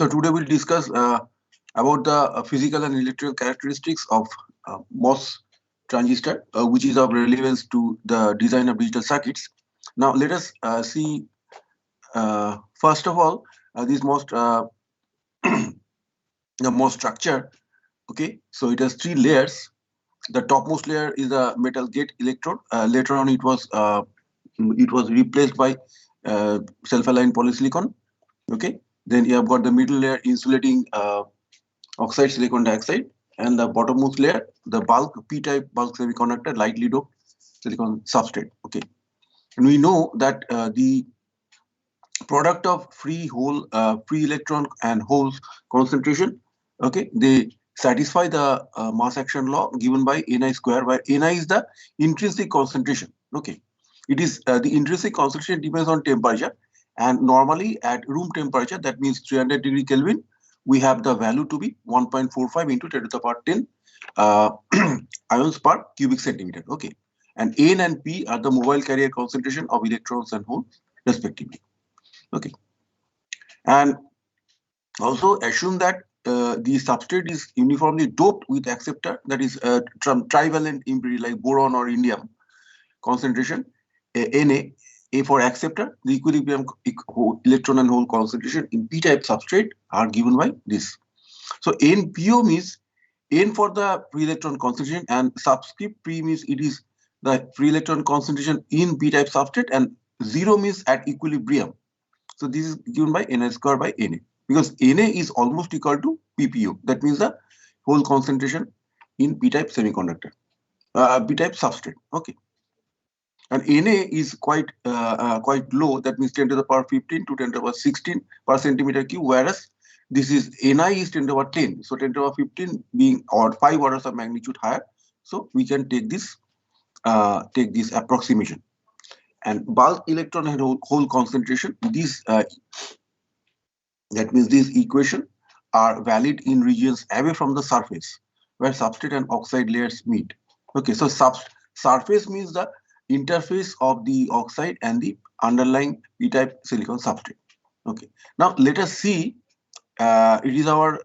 So today we'll discuss about the physical and electrical characteristics of MOS transistor, which is of relevance to the design of digital circuits. Now let us see first of all this most the MOS structure. Okay, so it has three layers. The topmost layer is a metal gate electrode. Later on, it was replaced by self-aligned polysilicon. Okay, then you have got the middle layer insulating oxide silicon dioxide, and the bottommost layer, the bulk p-type bulk semiconductor lightly doped silicon substrate. Okay, and we know that the product of free electron and holes concentration, okay, they satisfy the mass action law given by Ni square, where Ni is the intrinsic concentration. Okay, it is the intrinsic concentration depends on temperature, and normally at room temperature, that means 300 degree Kelvin, we have the value to be 1.45 into 10 to the power 10 uh, ions per cubic centimeter. Okay, and N and P are the mobile carrier concentration of electrons and holes respectively. Okay, and also assume that the substrate is uniformly doped with acceptor, that is trivalent impurity like boron or indium concentration, Na. A for acceptor, the equilibrium electron and hole concentration in p-type substrate are given by this. So NPO means N for the free electron concentration, and subscript P means it is the free electron concentration in p-type substrate, and 0 means at equilibrium. So this is given by Na square by Na, because Na is almost equal to PPO. That means the whole concentration in p-type semiconductor, p-type substrate. Okay, and Na is quite low. That means 10 to the power 15 to 10 to the power 16 per centimeter cube, whereas this is Ni is 10 to the power 10. So 10 to the power 15 being or 5 orders of magnitude higher. So we can take this approximation. And bulk electron and hole concentration, these that means these equation are valid in regions away from the surface where substrate and oxide layers meet. Okay, so surface means the interface of the oxide and the underlying p-type silicon substrate. Okay, now let us see. It is our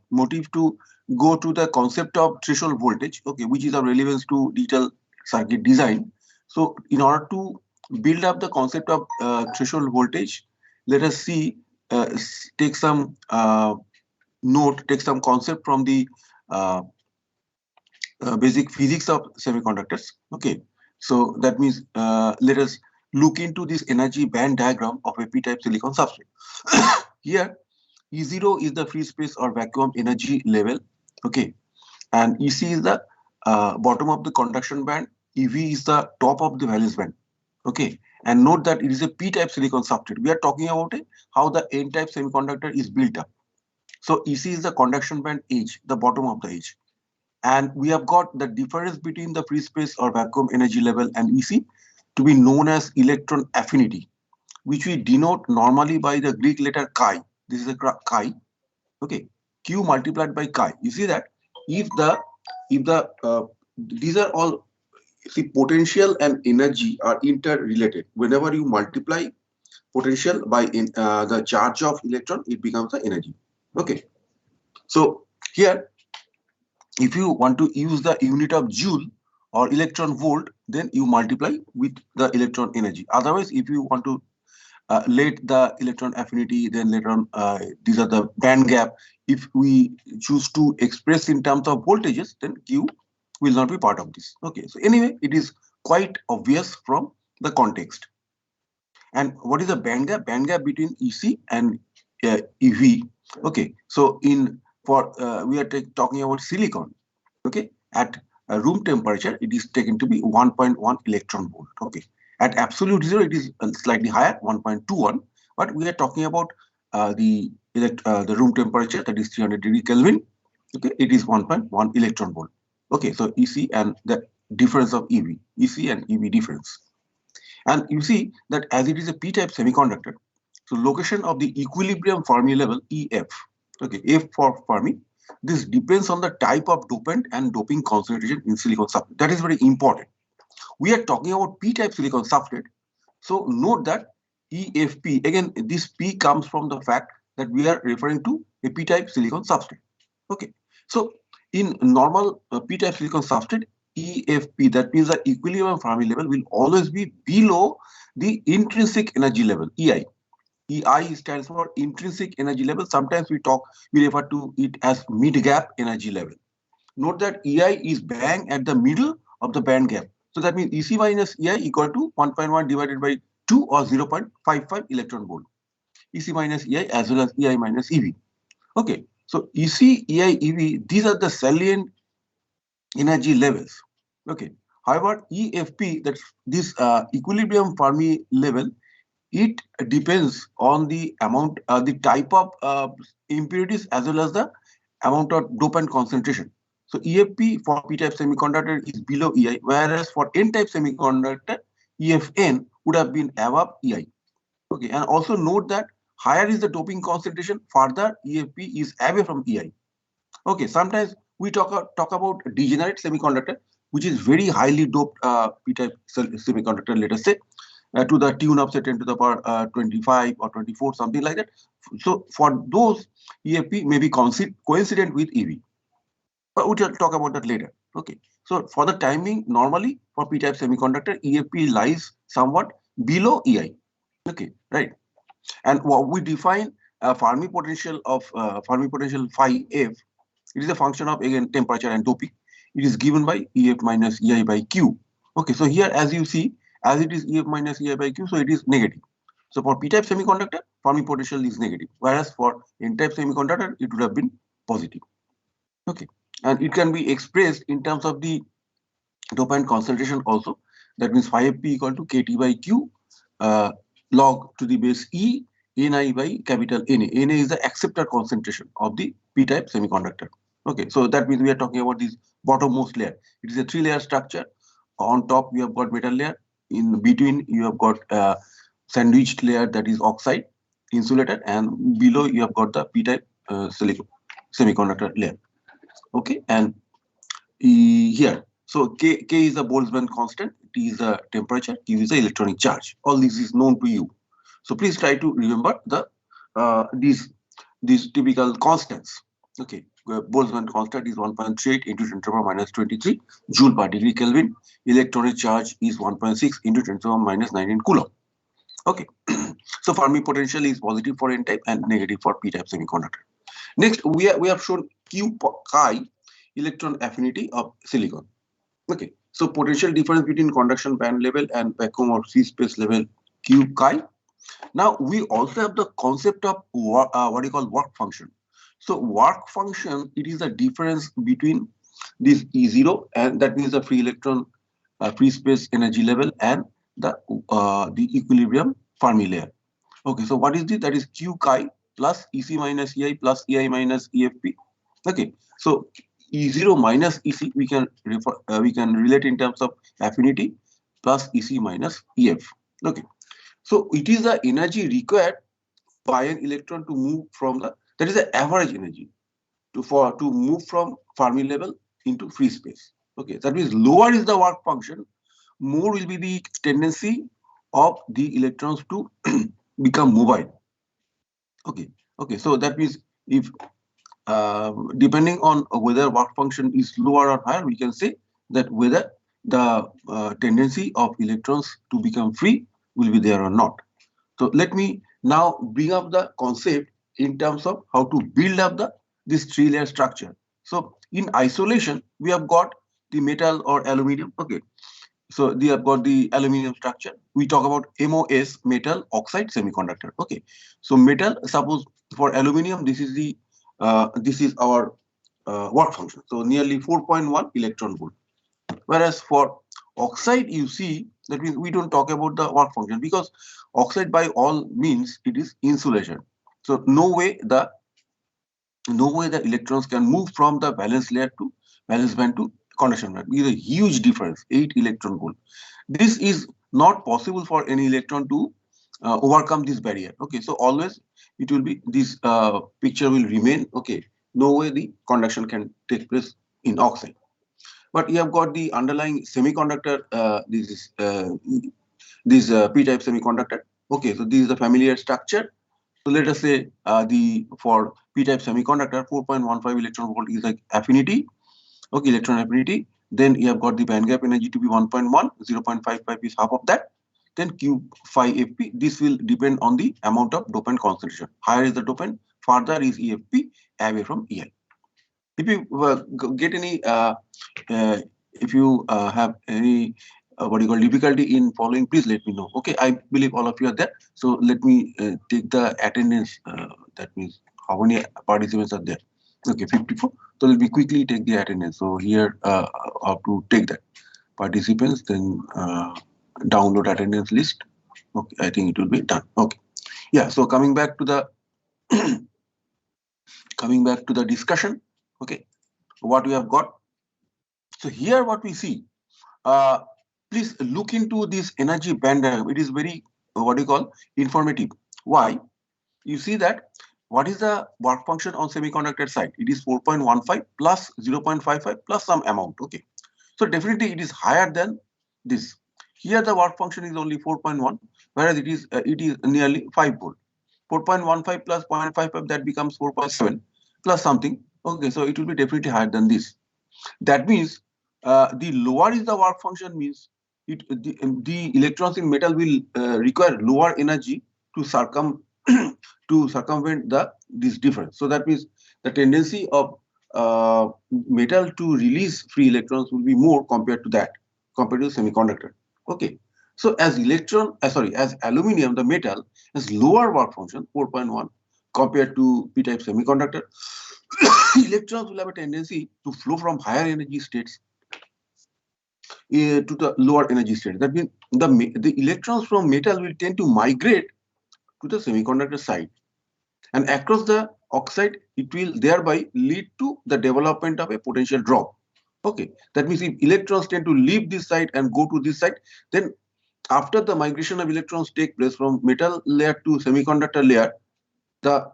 motive to go to the concept of threshold voltage. Okay, which is of relevance to digital circuit design. So in order to build up the concept of threshold voltage, let us see, take some take some concept from the uh, basic physics of semiconductors. Okay, so that means let us look into this energy band diagram of a p-type silicon substrate. Here, E0 is the free space or vacuum energy level. Okay, and EC is the bottom of the conduction band. EV is the top of the valence band. Okay, and note that it is a p-type silicon substrate. We are talking about how the n-type semiconductor is built up. So EC is the conduction band edge, the bottom of the edge. And we have got the difference between the free space or vacuum energy level and EC to be known as electron affinity, which we denote normally by the Greek letter chi. This is a chi. Okay, Q multiplied by chi. You see that if these are all, see, potential and energy are interrelated. Whenever you multiply potential by the charge of electron, it becomes the energy. Okay, so here, if you want to use the unit of joule or electron volt, then you multiply with the electron energy. Otherwise, if you want to let the electron affinity, then later on, these are the band gap. If we choose to express in terms of voltages, then Q will not be part of this. Okay, so anyway, it is quite obvious from the context. And what is the band gap? Band gap between EC and EV. Okay, so we are talking about silicon. Okay, at room temperature, it is taken to be 1.1 electron volt. Okay, at absolute zero, it is slightly higher, 1.21. But we are talking about the room temperature, that is 300 degree Kelvin. Okay, it is 1.1 electron volt. Okay, so EC and the difference of EC and EV difference. And you see that as it is a p-type semiconductor, so location of the equilibrium Fermi level, EF. Okay, F for Fermi. This depends on the type of dopant and doping concentration in silicon substrate. That is very important. We are talking about p-type silicon substrate. So note that EFP, again, this P comes from the fact that we are referring to a p-type silicon substrate. Okay, so in normal p-type silicon substrate, EFP, that means the equilibrium Fermi level, will always be below the intrinsic energy level, EI. EI stands for intrinsic energy level. Sometimes we refer to it as mid-gap energy level. Note that EI is bang at the middle of the band gap. So that means EC minus EI equal to 1.1 divided by 2 or 0.55 electron volt. EC minus EI as well as EI minus EV. Okay, so EC, EI, EV, these are the salient energy levels. Okay, however, EFP, that's this equilibrium Fermi level, it depends on the amount, the type of impurities as well as the amount of dopant concentration. So EFP for p-type semiconductor is below EI, whereas for n-type semiconductor, EFN would have been above EI. Okay, and also note that higher is the doping concentration, further EFP is away from EI. Okay, sometimes we talk about degenerate semiconductor, which is very highly doped p-type semiconductor, let us say, to the tune of say 10 to the power 25 or 24, something like that. So for those, EFP may be coincident with EV, but we'll talk about that later. Okay, so for the timing, normally for p-type semiconductor, EFP lies somewhat below EI. Okay, right. And what we define Fermi potential of Fermi potential phi f, it is a function of again temperature and doping. It is given by EF minus EI by Q. Okay, so here as you see, as it is EF minus EI by Q, so it is negative. So for p-type semiconductor, Fermi potential is negative, whereas for n-type semiconductor, it would have been positive. Okay, and it can be expressed in terms of the dopant concentration also. That means phi f p equal to kT by Q log to the base E Ni by capital Na. Na is the acceptor concentration of the p-type semiconductor. Okay, so that means we are talking about this bottommost layer. It is a three-layer structure. On top, we have got metal layer. In between, you have got sandwiched layer, that is oxide, insulated, and below you have got the p-type silicon semiconductor layer. Okay, and here, so K is the Boltzmann constant, T is the temperature, Q is the electronic charge. All this is known to you. So please try to remember these typical constants. Okay, Boltzmann constant is 1.38 into 10 to the power minus 23 joule per degree Kelvin. Electronic charge is 1.6 into 10 to the power minus 19 coulomb. Okay, so Fermi potential is positive for n-type and negative for p-type semiconductor. Next, we have shown Q chi electron affinity of silicon. Okay, so potential difference between conduction band level and vacuum or free space level, Q chi. Now we also have the concept of what you call work function. So work function, it is the difference between this E0, and that means the free electron free space energy level, and the equilibrium Fermi layer. Okay, so what is this? That is Q chi plus EC minus EI plus EI minus EFP. Okay, so E0 minus EC we can relate in terms of affinity plus EC minus EF. Okay, so it is the energy required by an electron to move from that is the average energy to move from Fermi level into free space. Okay, that means lower is the work function, more will be the tendency of the electrons to become mobile. Okay, so that means if depending on whether work function is lower or higher, we can say that whether the tendency of electrons to become free will be there or not. So let me now bring up the concept in terms of how to build up this three-layer structure. So in isolation, we have got the metal or aluminium. Okay, so we have got the aluminium structure. We talk about MOS, metal oxide semiconductor. Okay, so metal, suppose for aluminium, this is our work function. So nearly 4.1 electron volt. Whereas for oxide, you see that we don't talk about the work function, because oxide by all means it is insulation. So no way the electrons can move from the valence layer to valence band to conduction band. It is a huge difference, 8 electron volt. This is not possible for any electron to overcome this barrier. Okay, so always it will be this picture will remain. Okay, no way the conduction can take place in oxide. But you have got the underlying semiconductor. This p-type semiconductor. Okay, so this is the familiar structure. So let us say the for p-type semiconductor 4.15 electron volt is like affinity. Okay, electron affinity. Then you have got the band gap energy to be 1.1, 0.55 is half of that. Then Q phi FP. This will depend on the amount of dopant concentration. Higher is the dopant, farther is EFP away from EI. If you get any, if you have any what you call difficulty in following, please let me know. Okay, I believe all of you are there. So let me take the attendance. That means how many participants are there? Okay, 54. So let me quickly take the attendance. So here, how to take that participants, then download attendance list. Okay, I think it will be done. Okay, yeah. So coming back to the discussion. Okay, what we have got. So here, what we see. Uh, Please look into this energy band diagram. It is very what do you call informative. Why? You see that what is the work function on semiconductor side? It is 4.15 plus 0.55 plus some amount. Okay. So definitely it is higher than this. Here the work function is only 4.1, whereas it is nearly 5 volt. 4.15 plus 0.55 that becomes 4.7 plus something. Okay, so it will be definitely higher than this. That means the lower is the work function means the electrons in metal will require lower energy to to circumvent this difference. So that means the tendency of metal to release free electrons will be more compared to semiconductor. Okay. So as aluminum, the metal has lower work function 4.1 compared to p-type semiconductor. Electrons will have a tendency to flow from higher energy states to the lower energy state. That means the electrons from metal will tend to migrate to the semiconductor side, and across the oxide, it will thereby lead to the development of a potential drop. Okay, that means if electrons tend to leave this side and go to this side, then after the migration of electrons take place from metal layer to semiconductor layer, the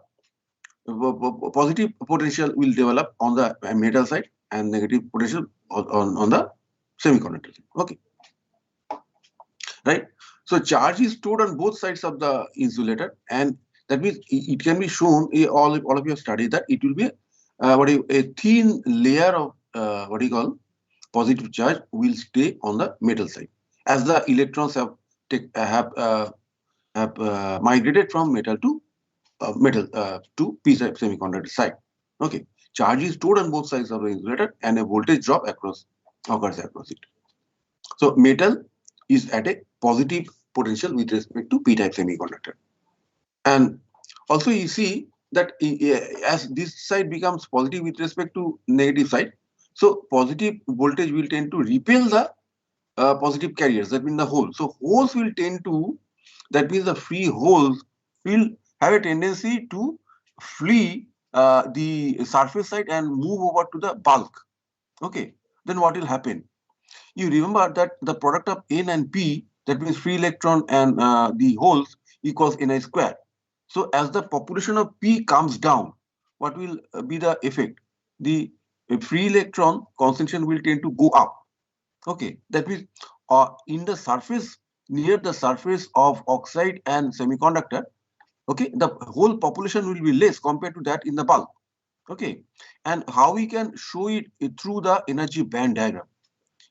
positive potential will develop on the metal side and negative potential on the semiconductor side. Okay, right. So charge is stored on both sides of the insulator, and that means it can be shown. All of you have studied that it will be a thin layer of what do you call positive charge will stay on the metal side as the electrons have migrated from metal to p-type semiconductor side. Okay, charge is stored on both sides of the insulator, and a voltage drop occurs across it. So metal is at a positive potential with respect to p-type semiconductor, and also you see that as this side becomes positive with respect to negative side, so positive voltage will tend to repel the positive carriers, that means the holes. So holes will tend to, that means the free holes will have a tendency to flee the surface side and move over to the bulk. Okay, then what will happen? You remember that the product of N and P, that means free electron and the holes, equals Ni square. So as the population of P comes down, what will be the effect? The free electron concentration will tend to go up. Okay, that means in the surface, near the surface of oxide and semiconductor, okay, the whole population will be less compared to that in the bulk. Okay, and how we can show it through the energy band diagram.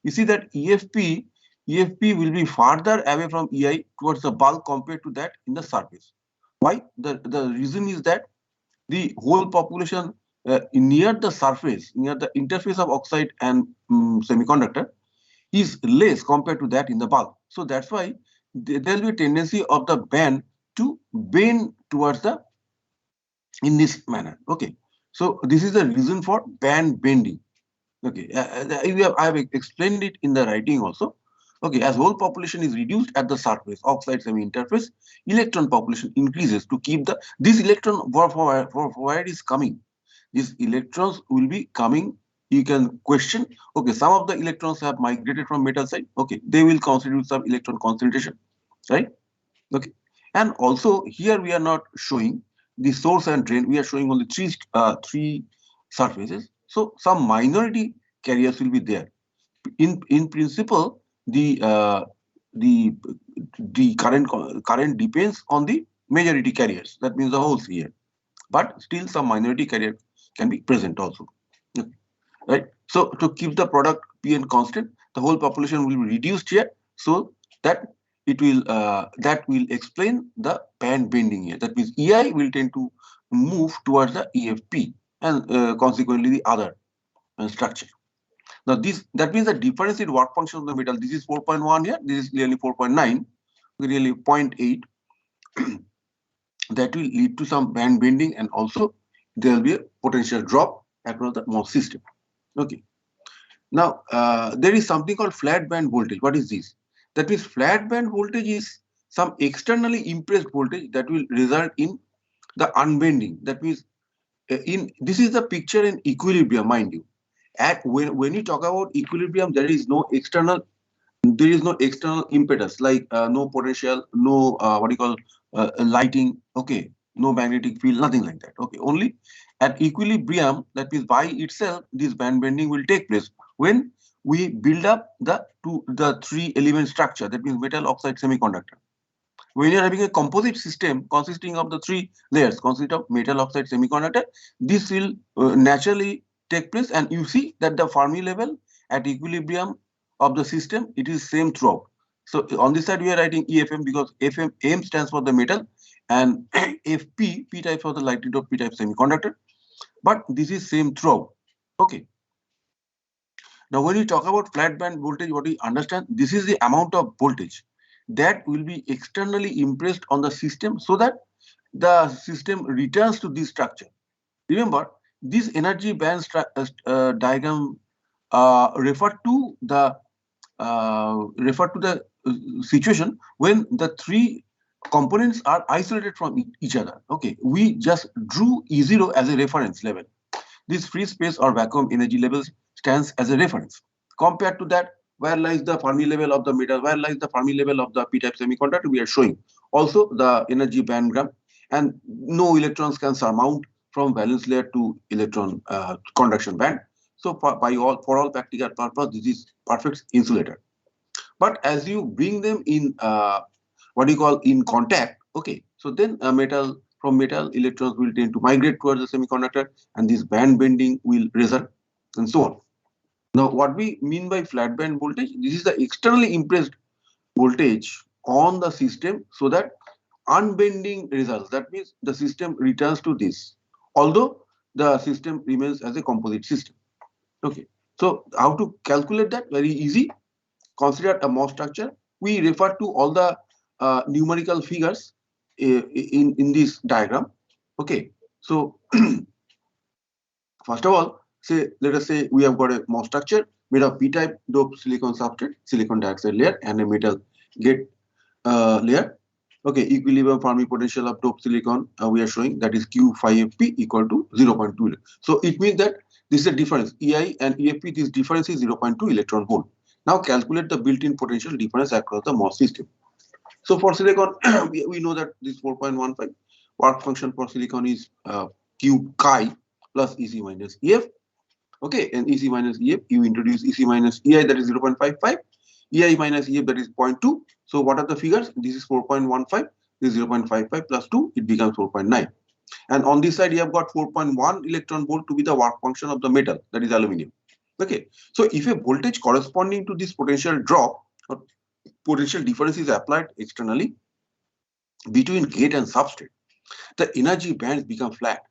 You see that EFP will be farther away from EI towards the bulk compared to that in the surface. Why? The reason is that the whole population near the surface, near the interface of oxide and semiconductor, is less compared to that in the bulk. So that's why there will be a tendency of the band to bend towards the in this manner. Okay, so this is the reason for band bending. Okay, I have explained it in the writing also. Okay, as whole population is reduced at the surface, oxide semi interface, electron population increases to keep this electron for where it is coming. These electrons will be coming. You can question. Okay, some of the electrons have migrated from metal side. Okay, they will constitute some electron concentration, right? Okay, and also here we are not showing the source and drain. We are showing only three surfaces. So some minority carriers will be there. In principle, the current depends on the majority carriers. That means the holes here. But still some minority carrier can be present also. Okay, right? So to keep the product Pn constant, the whole population will be reduced here, so that that will explain the band bending here. That means Ei will tend to move towards the EFP and consequently the other structure. Now this, that means the difference in work function of the metal. This is 4.1 here. This is nearly 4.9. Really zero point 0.8. That will lead to some band bending, and also there will be a potential drop across the MOS system. Okay. Now there is something called flat band voltage. What is this? That means flat band voltage is some externally impressed voltage that will result in the unbending. That means in this is the picture in equilibrium, mind you. At when you talk about equilibrium, there is no external impedance, like no potential, no what do you call lighting, okay, no magnetic field, nothing like that. Okay, only at equilibrium, that means by itself, this band bending will take place when we build up the three element structure. That means metal oxide semiconductor. When you are having a composite system consisting of the three layers, consist of metal oxide semiconductor, this will naturally take place, and you see that the Fermi level at equilibrium of the system, it is same throughout. So on this side we are writing EFM because FM M stands for the metal, and FP P type for the lightly doped P type semiconductor. But this is same throughout. Okay. Now when you talk about flat band voltage, what we understand, this is the amount of voltage that will be externally impressed on the system so that the system returns to this structure. Remember, this energy band diagram refer to the situation when the three components are isolated from each other. Okay, we just drew E0 as a reference level. This free space or vacuum energy levels stands as a reference. Compared to that, where lies the Fermi level of the metal, where lies the Fermi level of the P-type semiconductor, we are showing. Also the energy bandgram, and no electrons can surmount from valence layer to electron conduction band. So for all practical purpose, this is perfect insulator. But as you bring them in, what do you call, in contact, okay, so then from metal, electrons will tend to migrate towards the semiconductor, and this band bending will result, and so on. Now, what we mean by flat band voltage, this is the externally impressed voltage on the system so that unbending results. That means the system returns to this, although the system remains as a composite system. Okay. So how to calculate that? Very easy. Consider a MOS structure. We refer to all the numerical figures in this diagram. Okay. So first of all, let us say we have got a MOS structure made of P-type doped silicon substrate, silicon dioxide layer, and a metal gate layer. Okay, equilibrium Fermi potential of doped silicon we are showing, that is Q5FP equal to 0.2. So it means that this is a difference. EI and EFP, this difference is 0.2 electron volt. Now calculate the built-in potential difference across the MOS system. So for silicon, we know that this 4.15 work function for silicon is Q chi plus EC minus EF. Okay, and EC minus EF, you introduce EC minus EI, that is 0.55, EI minus EF, that is 0.2. So what are the figures? This is 4.15, this is 0.55 plus 2, it becomes 4.9. And on this side, you have got 4.1 electron volt to be the work function of the metal, that is aluminium. Okay, so if a voltage corresponding to this potential drop or potential difference is applied externally between gate and substrate, the energy bands become flat.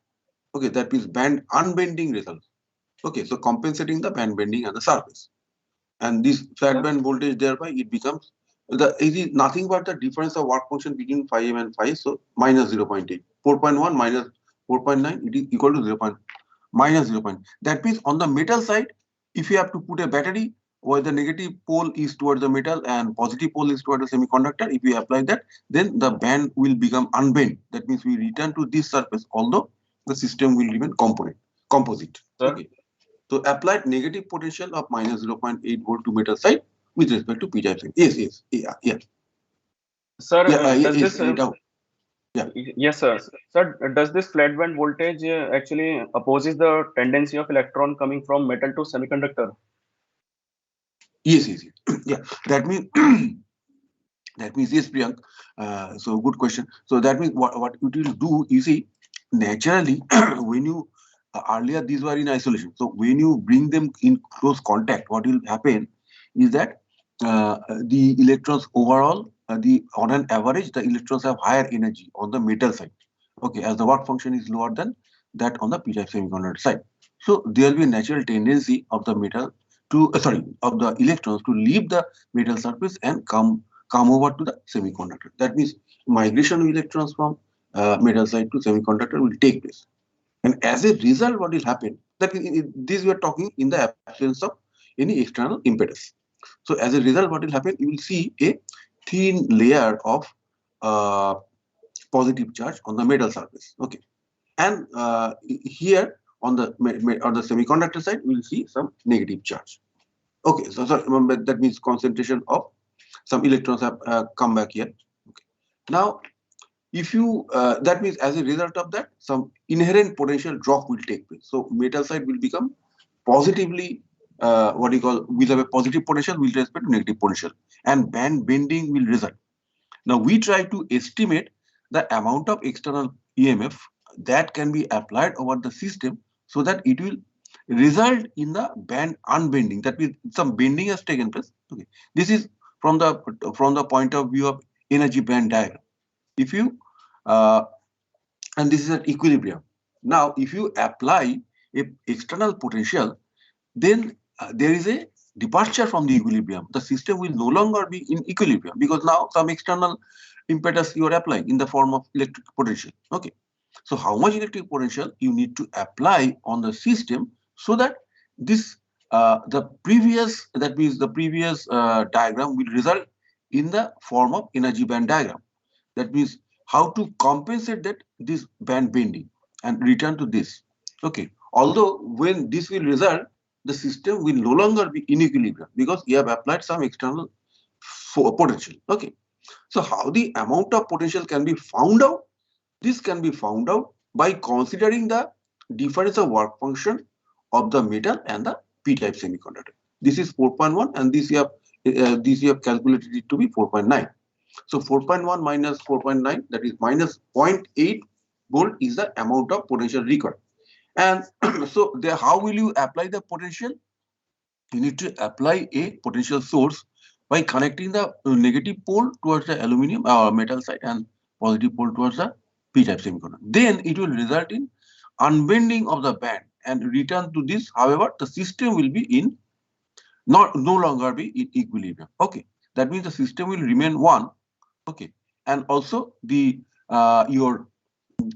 Okay, that means band unbending results. Okay, so compensating the band bending at the surface. And this flat band voltage, thereby it becomes it is nothing but the difference of work function between 5M and 5, so minus 0.8. 4.1 minus 4.9, it is equal to 0. Minus 0. That means on the metal side, if you have to put a battery where the negative pole is towards the metal and positive pole is towards the semiconductor, if we apply that, then the band will become unbent. That means we return to this surface, although the system will remain composite. Okay. So applied negative potential of minus 0.8 volt to metal side with respect to P-type. Yes. Yeah. Sir, yeah. Yes, sir. Sir, does this flat band voltage actually opposes the tendency of electron coming from metal to semiconductor? Yes. Yeah. That means That means, yes, Priyank. So good question. So that means what it will do, you see, naturally, when you earlier these were in isolation. So when you bring them in close contact, what will happen is that the electrons overall, the on an average, the electrons have higher energy on the metal side. Okay, as the work function is lower than that on the p-type semiconductor side. So there will be a natural tendency of the metal to sorry, of the electrons to leave the metal surface and come over to the semiconductor. That means migration of electrons from metal side to semiconductor will take place. And as a result, what will happen? That this we are talking in the absence of any external impedance. So as a result, what will happen? You will see a thin layer of uh, positive charge on the metal surface. Okay, and here on the on the semiconductor side, we will see some negative charge. Okay, so remember that means concentration of some electrons have come back here. Okay. Now, if you that means as a result of that, some inherent potential drop will take place. So metal side will become positively what you call will have a positive potential with respect to negative potential, and band bending will result. Now we try to estimate the amount of external EMF that can be applied over the system so that it will result in the band unbending. That means some bending has taken place. Okay, this is from the point of view of energy band diagram. If you uh, and this is at equilibrium. Now, if you apply a external potential, then there is a departure from the equilibrium. The system will no longer be in equilibrium because now some external impetus you are applying in the form of electric potential. Okay. So how much electric potential you need to apply on the system so that this the previous that means the previous diagram will result in the form of energy band diagram. That means how to compensate that this band bending and return to this. Okay. Although when this will result, the system will no longer be in equilibrium because you have applied some external potential. Okay. So how the amount of potential can be found out? This can be found out by considering the difference of work function of the metal and the p-type semiconductor. This is 4.1 and this you have calculated it to be 4.9. So 4.1 minus 4.9, that is minus 0.8 volt is the amount of potential required. And so there, how will you apply the potential? You need to apply a potential source by connecting the negative pole towards the aluminum metal side and positive pole towards the p-type semiconductor. Then it will result in unbending of the band and return to this. However, the system will be in not no longer be in equilibrium. Okay, that means the system will remain one. Okay, and also the your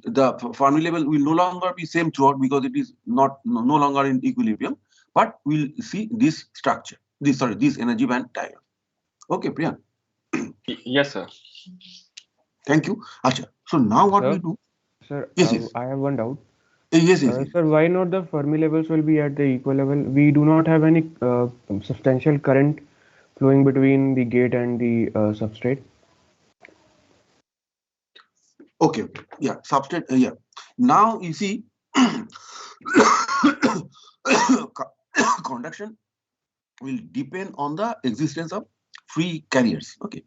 the Fermi level will no longer be same throughout because it is not no longer in equilibrium, but we'll see this structure, this sorry, this energy band diagram. Okay, Priyan. Yes, sir. Thank you. Acha. So now what we Sir, do? sir, Yes, yes. I have one doubt. Yes. Sir, why not the Fermi levels will be at the equal level? We do not have any substantial current flowing between the gate and the substrate. Okay. Yeah. Substrate. Yeah. Now you see, conduction will depend on the existence of free carriers. Okay,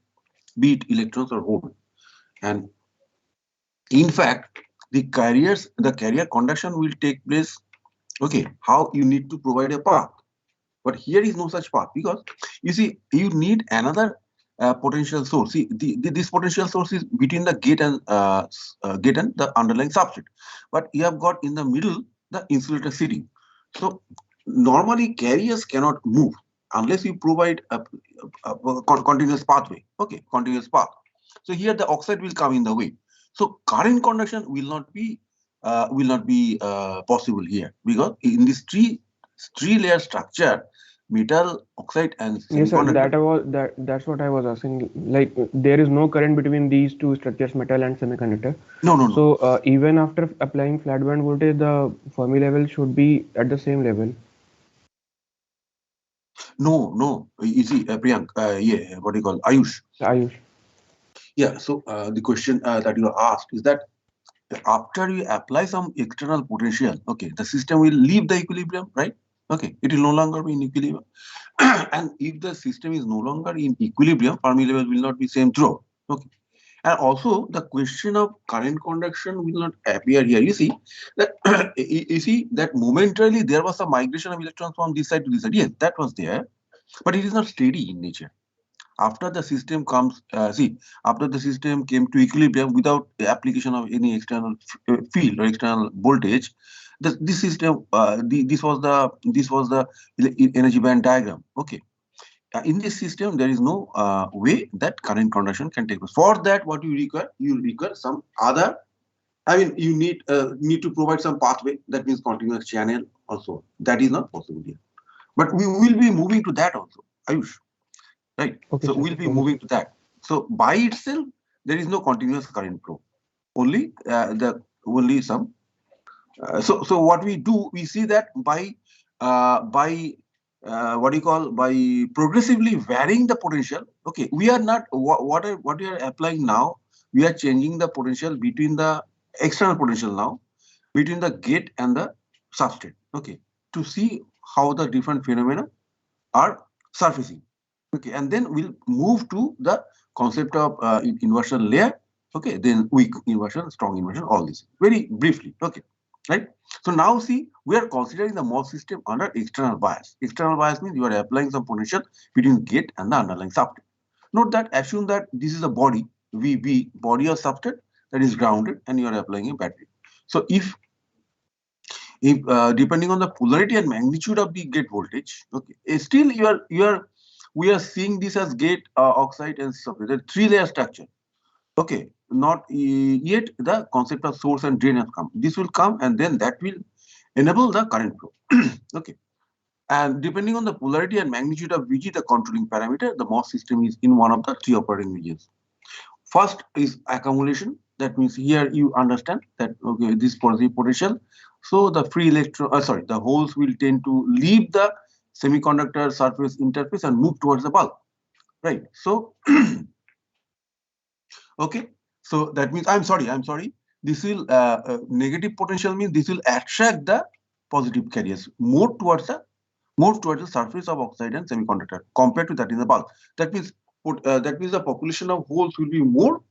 be it electrons or holes. And in fact, the carrier conduction will take place. Okay, how you need to provide a path, but here is no such path because you see you need another potential source. See, this potential source is between the gate and the underlying substrate, but you have got in the middle the insulator sitting. So normally carriers cannot move unless you provide a continuous pathway. Okay, continuous path. So here the oxide will come in the way. So current conduction will not be possible here because in this three layer structure, metal, oxide, and Yes, sir. semiconductor. That's what I was asking. Like there is no current between these two structures, metal and semiconductor. No. So even after applying flat band voltage, the Fermi level should be at the same level. No. You see, Priyank, yeah, what do you call Ayush? Ayush. Yeah. So the question that you asked is that after you apply some external potential, okay, the system will leave the equilibrium, right? Okay, it will no longer be in equilibrium. And if the system is no longer in equilibrium, Fermi level will not be same zero. Okay. And also the question of current conduction will not appear here. You see that you see that momentarily there was a migration of electrons from this side to this side. Yes, that was there, but it is not steady in nature. After the system comes, after the system came to equilibrium without the application of any external field or external voltage, this system, this was the energy band diagram. Okay, in this system there is no way that current conduction can take place. For that, what you require some other, I mean, you need to provide some pathway, that means continuous channel also. That is not possible here, but we will be moving to that also, Ayush, right? Okay, So sir. we'll be Okay, moving sir. to that. So by itself there is no continuous current flow, only the only some so what we do, we see that by what do you call, by progressively varying the potential. Okay, we are not what we are applying now, we are changing the potential between the external potential now, between the gate and the substrate. Okay, to see how the different phenomena are surfacing. Okay, and then we'll move to the concept of inversion layer. Okay, then weak inversion, strong inversion, all this very briefly. Okay, right. So now see, we are considering the MOS system under external bias. External bias means you are applying some potential between gate and the underlying substrate. Note that, assume that this is a body, VB, body or substrate that is grounded, and you are applying a battery. So if depending on the polarity and magnitude of the gate voltage, okay, still you are we are seeing this as gate, oxide and substrate, a three-layer structure. Okay, not yet the concept of source and drain has come. This will come, and then that will enable the current flow. Okay, and depending on the polarity and magnitude of VG, the controlling parameter, the MOS system is in one of the three operating regions. First is accumulation. That means here you understand that, okay, this positive potential. So the free electron, the holes will tend to leave the semiconductor surface interface and move towards the bulk, right? So, okay, so that means, I'm sorry. This will negative potential means this will attract the positive carriers more towards the surface of oxide and semiconductor compared to that in the bulk. That means that means the population of holes will be more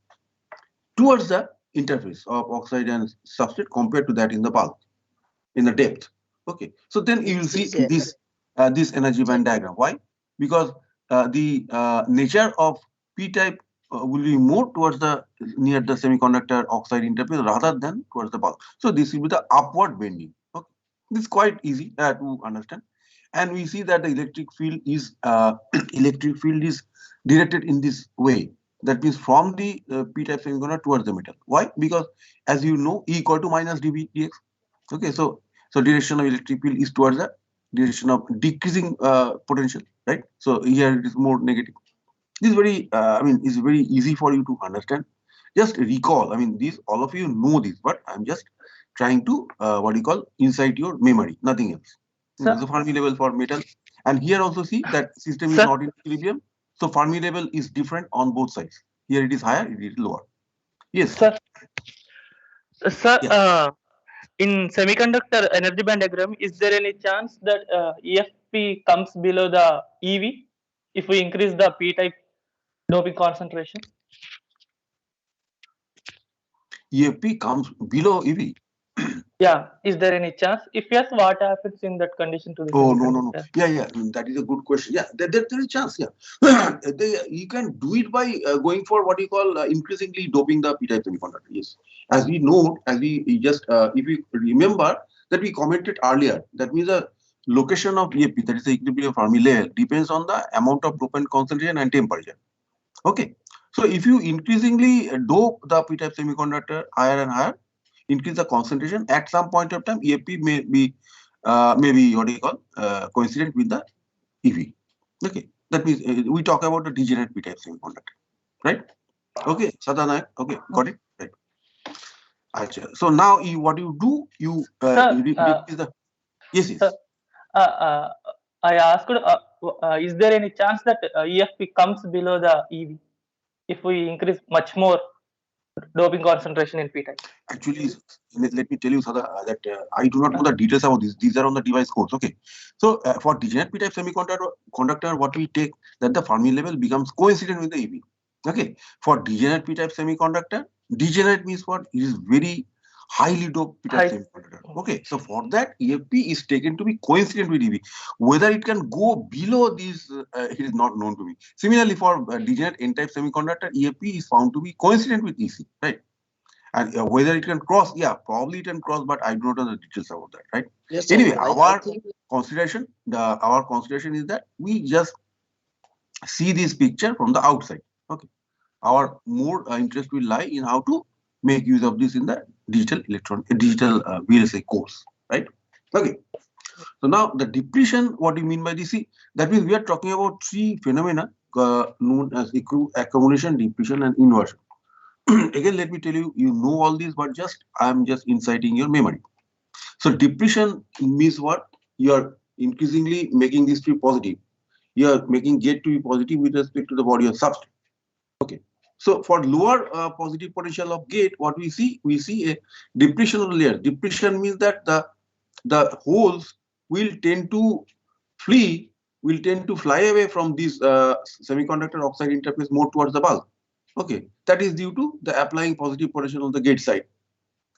towards the interface of oxide and substrate compared to that in the bulk, in the depth. Okay, so then you will see Yes, yes. this energy band diagram. Why? Because the nature of p-type will be more towards the near the semiconductor oxide interface rather than towards the bulk. So this will be the upward bending. Okay, this is quite easy to understand. And we see that the electric field is electric field is directed in this way. That means from the p-type semiconductor towards the metal. Why? Because as you know, E equal to minus dB dx. Okay, so direction of electric field is towards the direction of decreasing potential, right? So here it is more negative. This is very, I mean, is very easy for you to understand. Just recall. I mean, these all of you know this, but I'm just trying to what do you call, inside your memory, nothing else. Sir, So Fermi level for metal, and here also see that system is sir, not in equilibrium. So Fermi level is different on both sides. Here it is higher, it is lower. Yes, sir, sir. yeah. In semiconductor energy band diagram, is there any chance that EFP comes below the EV if we increase the p-type doping concentration? EFP comes below EV. Yeah, is there any chance? If yes, what happens in that condition to the Oh, no, no, no. semiconductor? Yeah, yeah. That is a good question. Yeah, there is a chance. Yeah, you can do it by going for what you call increasingly doping the p-type semiconductor. Yes, as we know, as we just if we remember that we commented earlier, that means the location of EFP, that is the equilibrium Fermi layer, depends on the amount of dopant concentration and temperature. Okay, so if you increasingly dope the p-type semiconductor higher and higher, increase the concentration, at some point of time EFP may be what do you call coincident with the EV. Okay, that means we talk about the degenerate p-type semiconductor, right? Okay, Sadhana, okay, got it, right? Achha. So now what you do, you Sir, decrease the, yes, sir, yes. uh, uh, I asked, is there any chance that EFP comes below the EV if we increase much more? doping concentration in p-type. Actually, let me tell you, Sada, that I do not know the details about this. These are on the device codes. Okay. So for degenerate p-type semiconductor, what we take that the Fermi level becomes coincident with the EV. Okay. For degenerate p-type semiconductor, degenerate means what? It is very highly doped p-type High. semiconductor. Okay. So for that, EFP is taken to be coincident with EV. Whether it can go below this, it is not known to me. Similarly, for degenerate n-type semiconductor, EFP is found to be coincident with EC. Right. And whether it can cross, yeah, probably it can cross, but I do not know the details about that, right? Yes, Anyway, sir. our I think consideration is that we just see this picture from the outside. Okay, our more interest will lie in how to make use of this in the digital VLSI course, right? Okay. So now the depletion, what do you mean by this? See, that means we are talking about three phenomena known as accumulation, depletion, and inversion. Again, let me tell you, you know all these, but I am just inciting your memory. So depletion means what? You are increasingly making this to be positive. You are making gate to be positive with respect to the body of substrate. Okay. So for lower positive potential of gate, what we see? We see a depletion of the layer. Depletion means that the holes will tend to flee, will tend to fly away from this semiconductor oxide interface more towards the bulk. Okay, that is due to the applying positive potential on the gate side.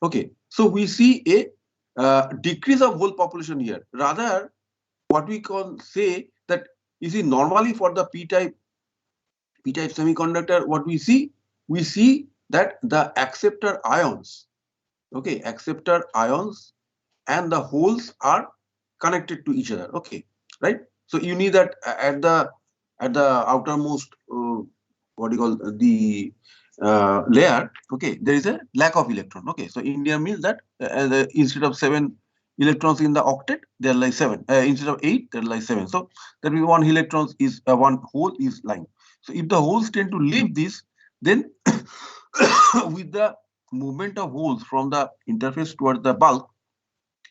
Okay, so we see a decrease of hole population here. Rather, what we can say that you see normally for the p-type semiconductor, what we see that the acceptor ions, okay, acceptor ions and the holes are connected to each other. Okay, right? So you need that at the outermost what do you call the layer. Okay, there is a lack of electron. Okay, so India means that instead of 7 electrons in the octet, there are like 7. Instead of 8, there are like 7. So that means one electrons is one hole is lying. So if the holes tend to leave this, then with the movement of holes from the interface towards the bulk,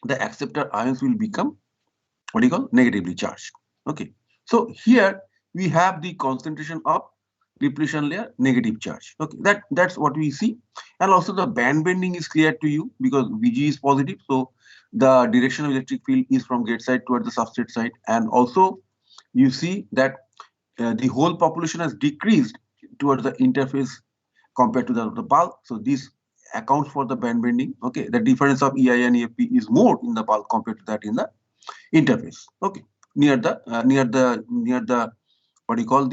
the acceptor ions will become what do you call negatively charged. Okay, so here we have the concentration of depletion layer negative charge. Okay, that's what we see. And also the band bending is clear to you because VG is positive, so the direction of electric field is from gate side towards the substrate side. And also you see that the whole population has decreased towards the interface compared to the bulk. So this accounts for the band bending. Okay, the difference of EI and EFP is more in the bulk compared to that in the interface. Okay, near the what do you call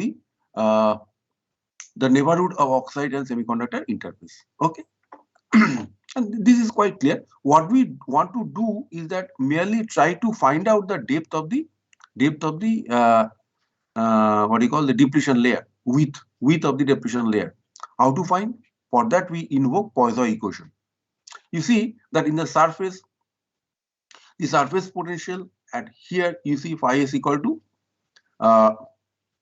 the neighborhood of oxide and semiconductor interface. Okay. And this is quite clear. What we want to do is that merely try to find out the depth of the what do you call the depletion layer, width of the depletion layer. How to find? For that we invoke Poisson equation. You see that in the surface potential at here you see phi s equal to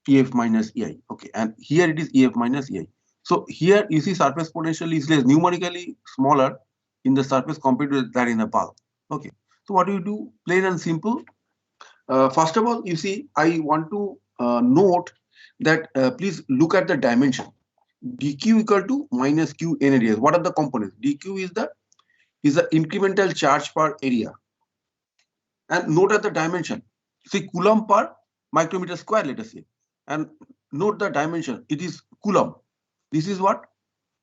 EF minus EI. Okay, and here it is EF minus EI. So here you see surface potential is less, numerically smaller in the surface compared to that in the bulk. Okay, so what do you do? Plain and simple. First of all, you see, I want to note that please look at the dimension. dq equal to minus q n areas. What are the components? dq is the incremental charge per area. And note at the dimension. See coulomb per micrometer square, let us say. And note the dimension. It is coulomb. This is what?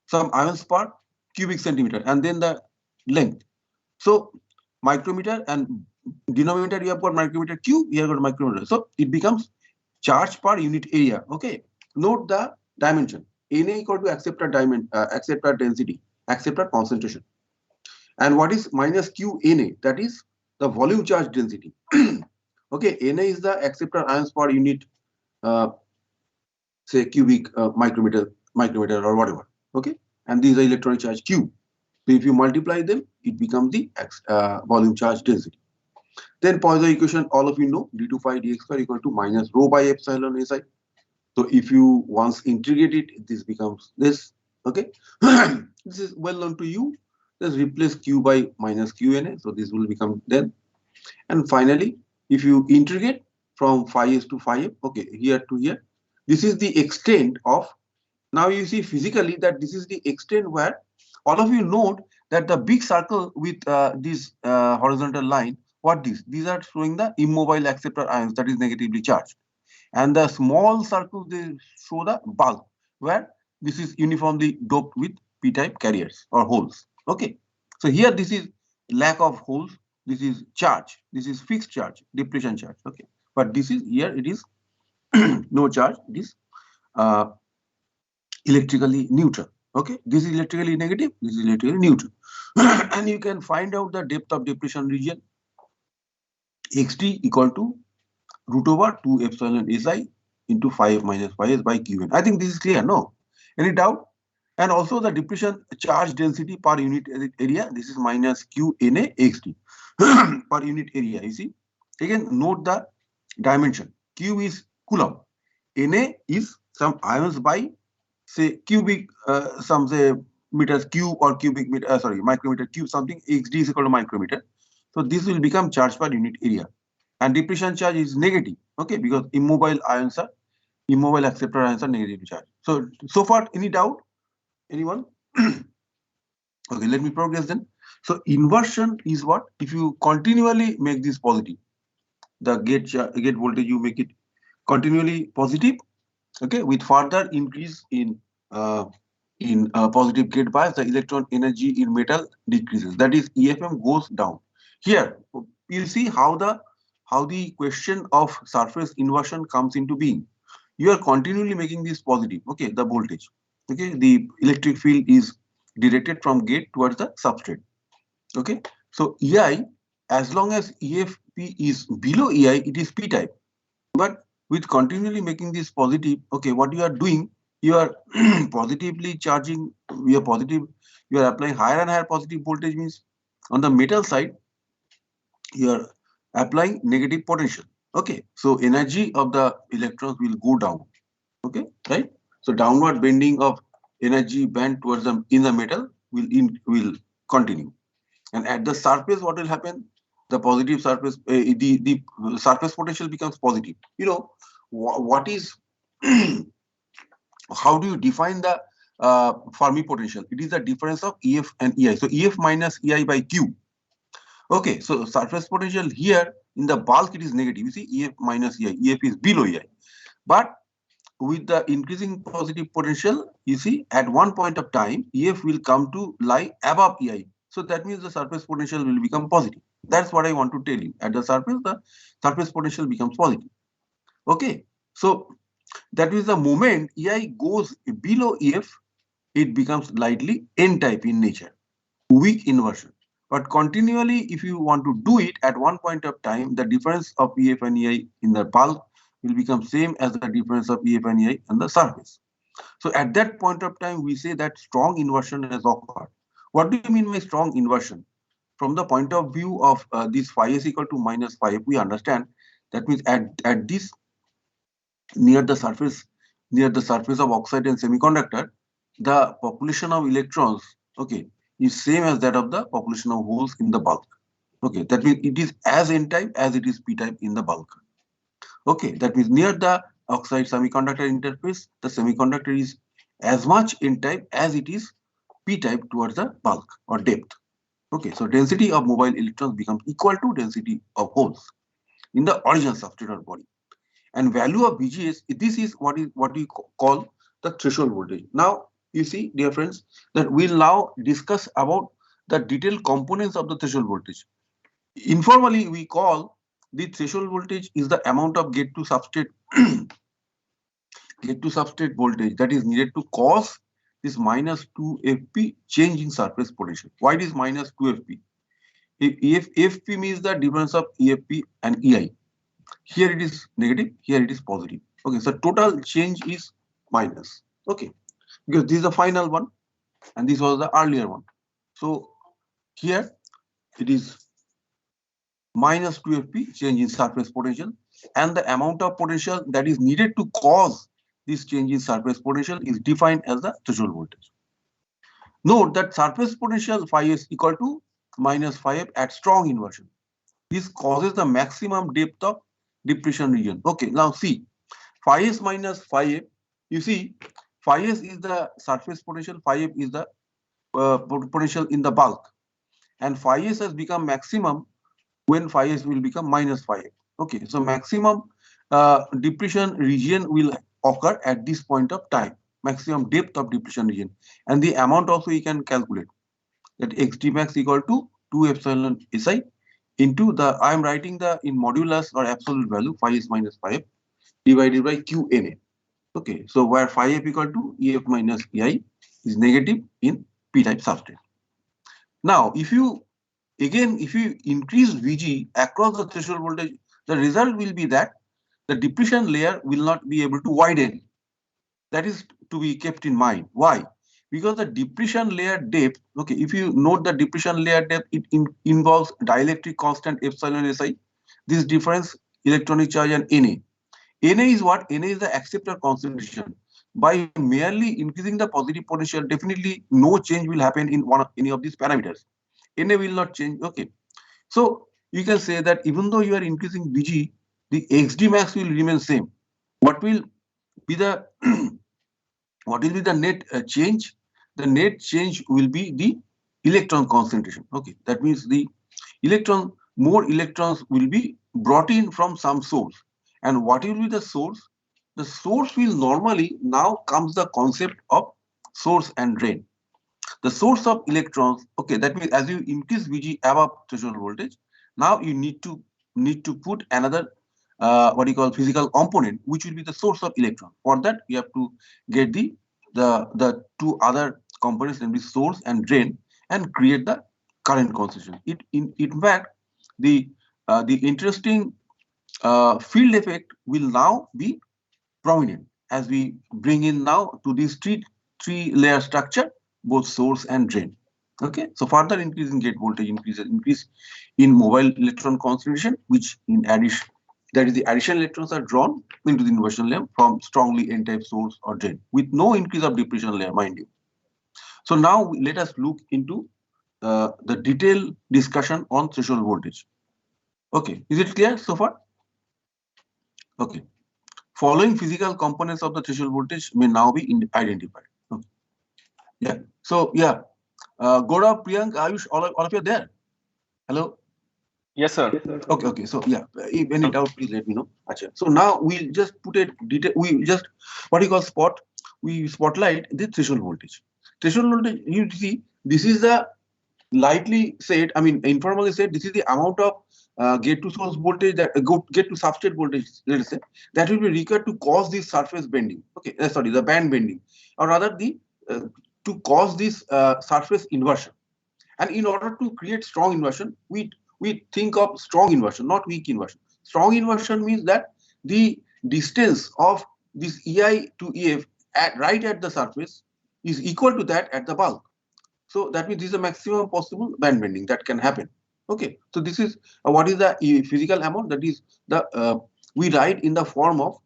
Some ions per cubic centimeter. And then the length. So micrometer and denominator you have got micrometer cube, you have got micrometer. So it becomes charge per unit area. Okay. Note the dimension. Na equal to acceptor acceptor density, acceptor concentration. And what is minus q Na? That is the volume charge density. Okay, Na is the acceptor ions per unit, say cubic micrometer or whatever. Okay, and these are electronic charge Q. So if you multiply them, it becomes the volume charge density. Then Poisson equation, all of you know, d2 phi dx square equal to minus rho by epsilon si. So if you once integrate it, this becomes this. Okay, this is well known to you. Just replace q by minus qna. So this will become then. And finally, if you integrate from phi s to phi f, okay, here to here, this is the extent of Now you see physically that this is the extent where all of you note that the big circle with this horizontal line, what this? These are showing the immobile acceptor ions, that is negatively charged. And the small circles, they show the bulk, where this is uniformly doped with p-type carriers or holes. Okay. So here this is lack of holes, this is charge, this is fixed charge, depletion charge. Okay. But this is here, it is no charge, it is uh, electrically neutral. Okay, this is electrically negative, this is electrically neutral. And you can find out the depth of depletion region xt equal to root over 2 epsilon si into 5 minus 5s by qn. I think this is clear, no? Any doubt? And also the depletion charge density per unit area, this is minus q na xt per unit area. You see, again note the dimension. Q is coulomb, na is some ions by say cubic some say meters cube or cubic meter, sorry, micrometer cube something, xd is equal to micrometer. So this will become charge per unit area, and depletion charge is negative. Okay, because immobile acceptor ions are negative charge. So far, any doubt, anyone? Okay, let me progress then. So inversion is what? If you continually make this positive, the gate voltage, you make it continually positive. Okay, with further increase uh, in positive gate bias, the electron energy in metal decreases, that is EFM goes down. Here you see how the question of surface inversion comes into being. You are continually making this positive, okay, the voltage, okay, the electric field is directed from gate towards the substrate. Okay, so EI, as long as EFP is below EI, it is P type. But with continually making this positive, okay, what you are doing, you are positively charging, you are applying higher and higher positive voltage, means on the metal side, you are applying negative potential. Okay, so energy of the electrons will go down. Okay, right? So downward bending of energy band towards the in the metal will continue. And at the surface, what will happen? The positive surface, the surface potential becomes positive. You know, what is, how do you define the Fermi potential? It is the difference of EF and EI. So EF minus EI by Q. Okay, so surface potential here in the bulk, it is negative. You see, EF minus EI. EF is below EI. But with the increasing positive potential, you see, at one point of time, EF will come to lie above EI. So that means the surface potential will become positive. That's what I want to tell you. At the surface potential becomes positive. Okay. So that means the moment EI goes below EF, it becomes lightly N-type in nature, weak inversion. But continually, if you want to do it at one point of time, the difference of EF and EI in the bulk will become same as the difference of EF and EI on the surface. So at that point of time, we say that strong inversion has occurred. What do you mean by strong inversion? From the point of view of this phi is equal to minus phi, we understand that means at this near the surface of oxide and semiconductor, the population of electrons, okay, is same as that of the population of holes in the bulk. Okay, that means it is as n type as it is p type in the bulk. Okay, that means near the oxide semiconductor interface, the semiconductor is as much n type as it is p type towards the bulk or depth. Okay, so density of mobile electrons becomes equal to density of holes in the original substrate or body. And value of VGS, this is what we call the threshold voltage. Now, you see, dear friends, that we'll now discuss about the detailed components of the threshold voltage. Informally, we call the threshold voltage is the amount of gate to substrate voltage that is needed to cause this minus 2 FP change in surface potential. Why it is minus 2 FP? If FP means the difference of EFP and EI. Here it is negative, here it is positive. Okay, so total change is minus. Okay, because this is the final one and this was the earlier one. So here it is minus 2 FP change in surface potential, and the amount of potential that is needed to cause this change in surface potential is defined as the threshold voltage. Note that surface potential phi is equal to minus phi f at strong inversion. This causes the maximum depth of depletion region. Okay, now see, phi s minus phi f, you see, Phi s is the surface potential, phi f is the potential in the bulk, and phi s has become maximum when phi s will become minus phi f. Okay, so maximum depletion region will occur at this point of time, maximum depth of depletion region, and the amount also you can calculate, that xd max equal to 2 epsilon si into the, I am writing the in modulus or absolute value, phi s minus phi f divided by qna. Okay, so where phi f equal to ef minus ei is negative in p-type substrate. Now, if you increase Vg across the threshold voltage, the result will be that the depletion layer will not be able to widen. That is to be kept in mind. Why? Because the depletion layer depth, okay, if you note the depletion layer depth, it involves dielectric constant epsilon si, this difference electronic charge and Na. Na is what? Na is the acceptor concentration. By merely increasing the positive potential, definitely no change will happen in any of these parameters. Na will not change. Okay. So you can say that even though you are increasing Vg, the xd max will remain same. What will be the what will be the net change? The net change will be the electron concentration. Okay, that means the more electrons will be brought in from some source. And what will be the source? The source will normally, now comes the concept of source and drain. The source of electrons, okay, that means as you increase Vg above threshold voltage, now you need to put another what you call physical component, which will be the source of electron. For that, you have to get the two other components, namely source and drain, and create the current concentration. In fact, the interesting field effect will now be prominent as we bring in now to this three layer structure, both source and drain. Okay, so further increase in gate voltage increase in mobile electron concentration, which in addition, that is the additional electrons are drawn into the inversion layer from strongly n-type source or drain with no increase of depletion layer, mind you. So now let us look into the detailed discussion on threshold voltage. Okay, is it clear so far? Okay. Following physical components of the threshold voltage may now be identified. Okay. Yeah. So yeah, Gaurav, Priyank, Ayush, all of you are there. Hello. Yes, sir. Okay. Okay. So yeah, if any doubt, please let me know. Achha. So now we'll just put a detail. We just what you call we spotlight the threshold voltage. Threshold voltage. You see, this is the lightly said, I mean, informally said, this is the amount of gate to source voltage that gate to substrate voltage, let us say, that will be required to cause this surface bending. Okay, sorry, the band bending, or rather the to cause this surface inversion. And in order to create strong inversion, we think of strong inversion, not weak inversion. Strong inversion means that the distance of this EI to EF right at the surface is equal to that at the bulk. So that means this is the maximum possible band bending that can happen. Okay, so this is what is the physical amount, that is the we write in the form of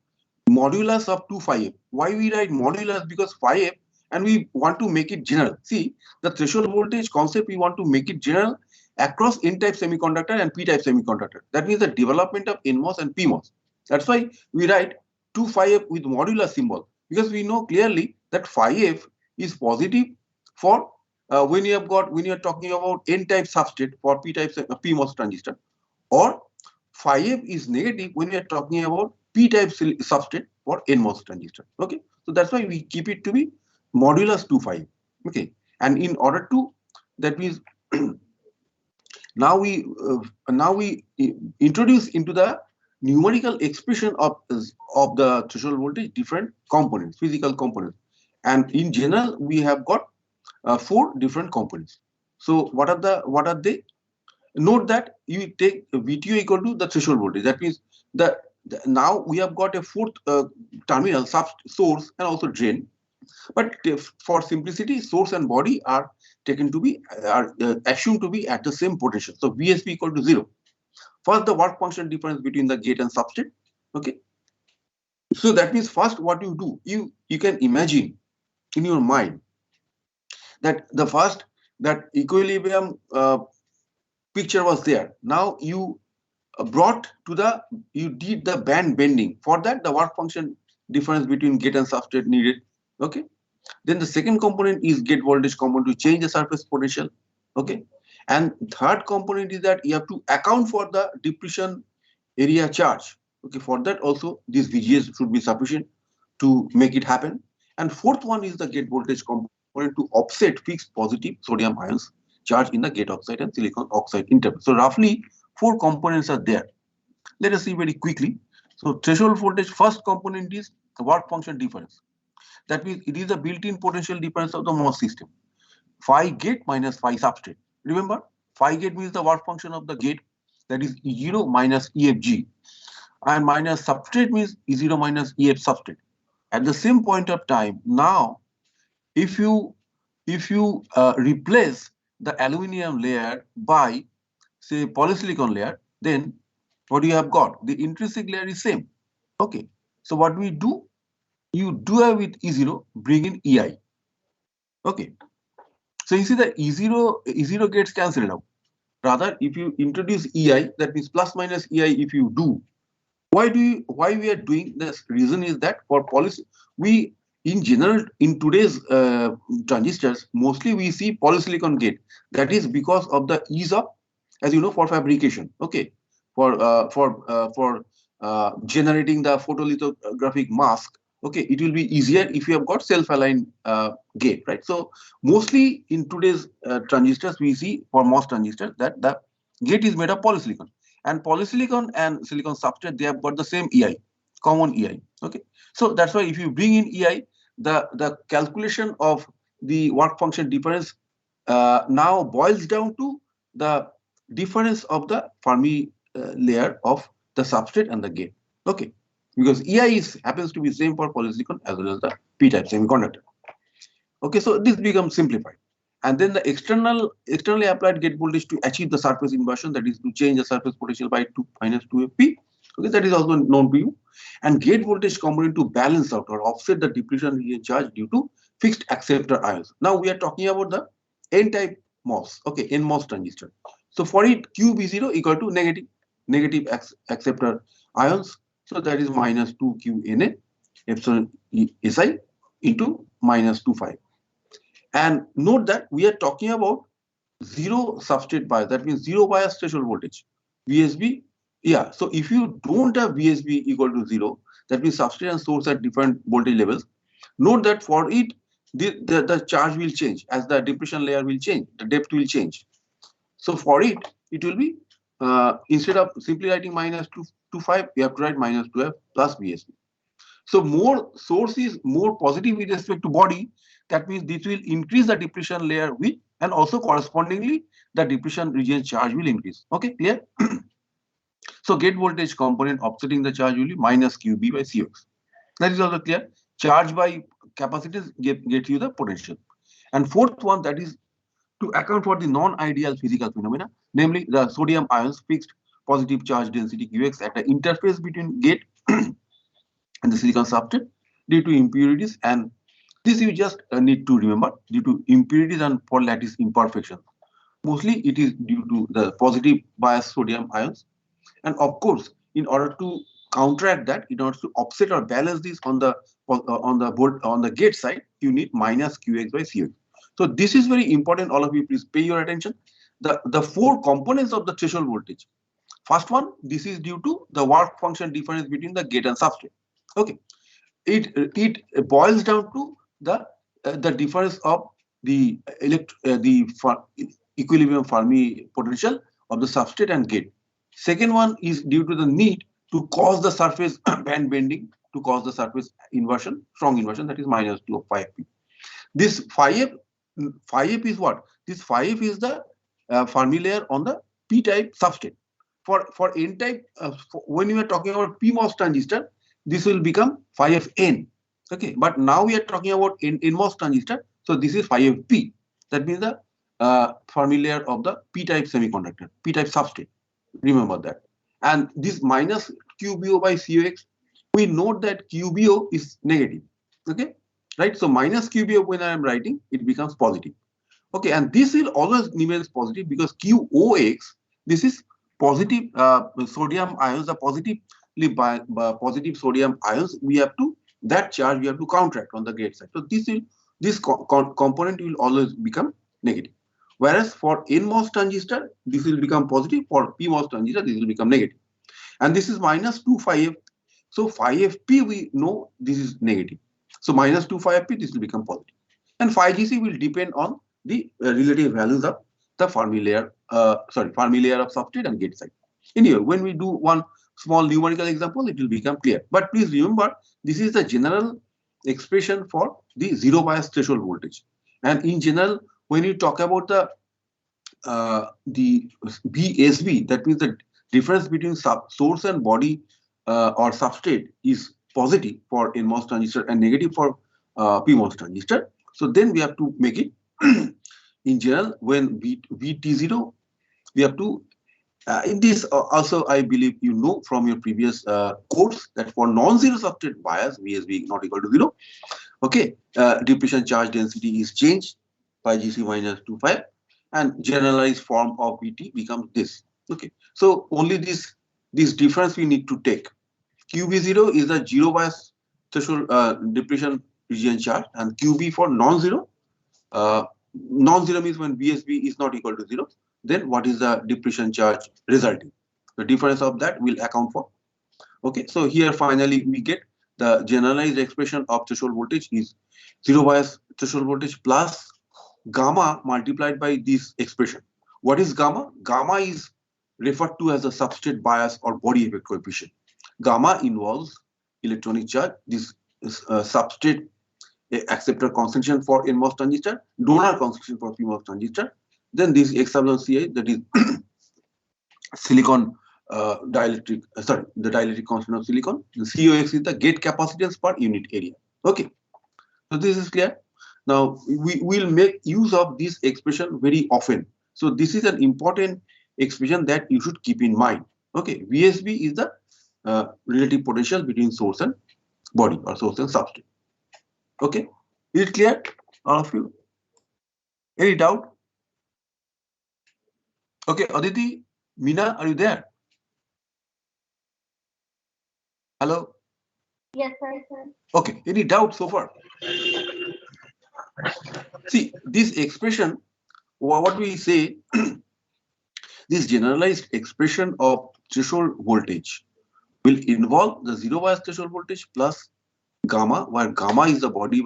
modulus of 2 phi f. Why we write modulus? Because phi f, and we want to make it general. See, the threshold voltage concept, we want to make it general across n-type semiconductor and p-type semiconductor. That means the development of NMOS and PMOS. That's why we write 2 phi f with modulus symbol, because we know clearly that phi f is positive for when you are talking about n-type substrate for p-type PMOS transistor, or phi f is negative when we are talking about p-type substrate for NMOS transistor. Okay, so that's why we keep it to be modulus 2 phi. Okay, and in order to, that means now we introduce into the numerical expression of the threshold voltage different components, physical components, and in general we have got 4 different components. So what are they? Note that you take VTO equal to the threshold voltage. That means now we have got a fourth terminal, source and also drain. But for simplicity, source and body are taken to be assumed to be at the same potential. So VSP equal to 0. First, the work function difference between the gate and substrate. Okay. So that means first what you do, you can imagine in your mind that the first that equilibrium picture was there. Now you you did the band bending. For that, the work function difference between gate and substrate needed. Okay. Then the second component is gate voltage component to change the surface potential. Okay. And third component is that you have to account for the depletion area charge. Okay. For that also this VGS should be sufficient to make it happen. And fourth one is the gate voltage component to offset fixed positive sodium ions charge in the gate oxide and silicon oxide interval. So roughly four components are there. Let us see very quickly. So threshold voltage first component is the work function difference. That means it is the built-in potential difference of the MOS system. Phi gate minus phi substrate. Remember, phi gate means the work function of the gate, that is E0 minus EFG, and minus substrate means E0 minus EF substrate. At the same point of time, now if you replace the aluminum layer by say polysilicon layer, then what you have got? The intrinsic layer is same. Okay. So what we do? You do have with E0, bring in EI. Okay. So you see that E0 gets cancelled out. Rather, if you introduce EI, that means plus minus EI if you do. Why we are doing this? Reason is that for policy, we in general in today's transistors, mostly we see polysilicon gate. That is because of the ease of, as you know, for fabrication. Okay. For generating the photolithographic mask. Okay, it will be easier if you have got self-aligned gate, right? So mostly in today's transistors, we see for most transistors that the gate is made of polysilicon, and polysilicon and silicon substrate, they have got the same EI, common EI. Okay, so that's why if you bring in EI, the calculation of the work function difference now boils down to the difference of the Fermi layer of the substrate and the gate. Okay, because EI happens to be same for polysilicon as well as the p-type semiconductor. Okay, so this becomes simplified. And then the externally applied gate voltage to achieve the surface inversion, that is to change the surface potential by 2 minus 2fp. Okay, that is also known to you. And gate voltage component to balance out or offset the depletion region charge due to fixed acceptor ions. Now we are talking about the N-type MOS. Okay, NMOS transistor. So for it, QB0 equal to negative acceptor ions. So that is minus 2QNA epsilon Si into minus 25. And note that we are talking about zero substrate bias. That means zero bias threshold voltage. VSB, yeah. So if you don't have VSB equal to zero, that means substrate and source at different voltage levels. Note that for it, the charge will change as the depletion layer will change, the depth will change. So for it, it will be instead of simply writing minus 225, you have to write minus 12 plus VSB. So more source is more positive with respect to body. That means this will increase the depletion layer with, and also correspondingly the depletion region charge will increase. Okay, clear? So gate voltage component offsetting the charge will be minus QB by CX. That is also clear. Charge by capacitance get you the potential. And fourth one, that is to account for the non-ideal physical phenomena, namely the sodium ions fixed positive charge density QX at the interface between gate and the silicon substrate due to impurities, and this you just need to remember, due to impurities and for lattice imperfection. Mostly it is due to the positive bias sodium ions, and of course in order to counteract that, in order to offset or balance this on the gate side, you need minus QX by CX. So this is very important. All of you please pay your attention. The four components of the threshold voltage. First one, this is due to the work function difference between the gate and substrate. Okay, it boils down to the difference of the equilibrium Fermi potential of the substrate and gate. Second one is due to the need to cause the surface band bending, to cause the surface inversion, strong inversion, that is minus 2 of 5p. This 5f is what? This 5f is the Fermi layer on the p-type substrate. For n-type, when you are talking about PMOS transistor, this will become 5fn. Okay, but now we are talking about NMOS transistor, so this is 5fp. That means the Fermi layer of the p-type semiconductor, p-type substrate. Remember that. And this minus QBO by COX, we note that QBO is negative. Okay, right? So minus QBO, when I am writing, it becomes positive. Okay, and this will always remain positive because QOX, this is positive sodium ions, the positive sodium ions we have to that charge we have to counteract on the gate side. So this component will always become negative. Whereas for NMOS transistor, this will become positive. For PMOS transistor, this will become negative. And this is minus 2 phi f. So phi fp we know this is negative. So minus 2 phi fp, this will become positive. And phi gc will depend on the relative values of the Fermi layer, Fermi layer of substrate and gate side. Anyway, when we do one small numerical example, it will become clear. But please remember, this is the general expression for the zero bias threshold voltage. And in general, when you talk about the BSB, that means the difference between source and body or substrate is positive for NMOS transistor and negative for PMOS transistor. So then we have to make it in general when VT0, we have to in this also I believe you know from your previous course that for non-zero substrate bias VSB not equal to 0. Okay, depletion charge density is changed by GC minus 25 and generalized form of VT becomes this. Okay, so only this difference we need to take. QB0 is the zero bias threshold depletion region charge, and QB for non-zero. Non-zero means when VSB is not equal to 0, then what is the depletion charge resulting? The difference of that will account for. Okay, so here finally we get the generalized expression of threshold voltage is zero bias threshold voltage plus gamma multiplied by this expression. What is gamma? Gamma is referred to as a substrate bias or body effect coefficient. Gamma involves electronic charge. This substrate acceptor concentration for NMOS transistor, donor concentration for PMOS transistor. Then this epsilon Ci, that is silicon dielectric, the dielectric constant of silicon. The COX is the gate capacitance per unit area. Okay, so this is clear. Now we will make use of this expression very often. So this is an important expression that you should keep in mind. Okay, VSB is the relative potential between source and body or source and substrate. Okay, is it clear, all of you? Any doubt? Okay, Aditi, Meena, are you there? Hello? Yes, sir. Okay, any doubt so far? See, this expression, what we say, this generalized expression of threshold voltage will involve the zero bias threshold voltage plus gamma, where gamma is the body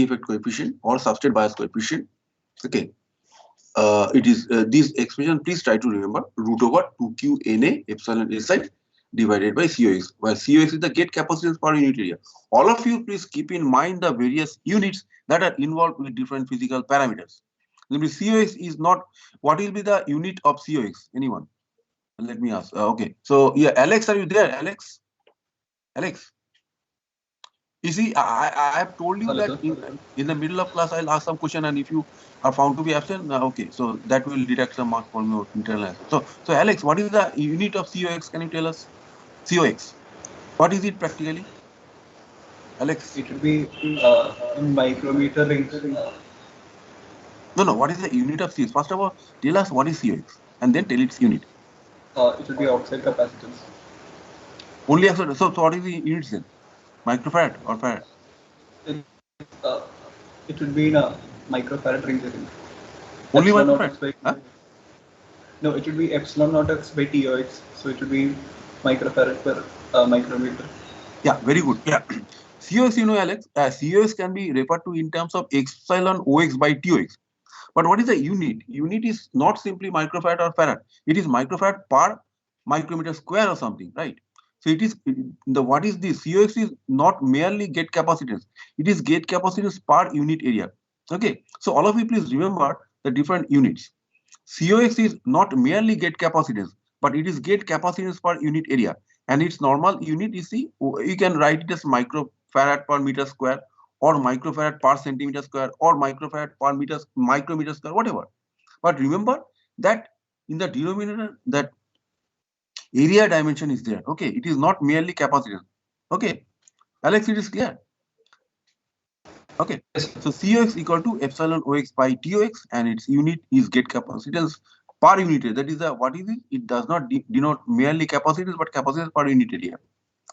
effect coefficient or substrate bias coefficient. Okay, it is this expression. Please try to remember root over 2q Na epsilon Si divided by COX, where COX is the gate capacitance per unit area. All of you, please keep in mind the various units that are involved with different physical parameters. COX is not. What will be the unit of COX? Anyone? Let me ask. Okay, so yeah, Alex, are you there? Alex. You see, I have told you Hello, that in the middle of class I'll ask some question, and if you are found to be absent, okay, so that will deduct some mark from your internal answer. So Alex, what is the unit of COX? Can you tell us? COX. What is it practically? Alex? it would be in micrometer range. No. What is the unit of COX? First of all, tell us what is COX, and then tell its unit. It would be outside capacitance. Only outside. So what is the units then? Microfarad or farad? It would be in a microfarad range, I think. Only Epsilon naught microfarad? x by Huh? No, it would be epsilon naught x by TOX. So it would be microfarad per micrometer. Yeah, very good. Yeah. COX, you know, Alex, COX can be referred to in terms of epsilon OX by TOX. But what is the unit? Unit is not simply microfarad or farad. It is microfarad per micrometer square or something, right? So it is what is this? COX is not merely gate capacitance. It is gate capacitance per unit area. Okay. So all of you please remember the different units. COX is not merely gate capacitance, but it is gate capacitance per unit area. And its normal unit is you can write it as microfarad per meter square, or microfarad per centimeter square, or microfarad per micrometer square, whatever. But remember that in the denominator, that area dimension is there. Okay, it is not merely capacitance. Okay, Alex, it is clear. Okay, so COX equal to epsilon OX by TOX, and its unit is gate capacitance per unit area. That is what is it? It does not denote merely capacitance, but capacitance per unit area.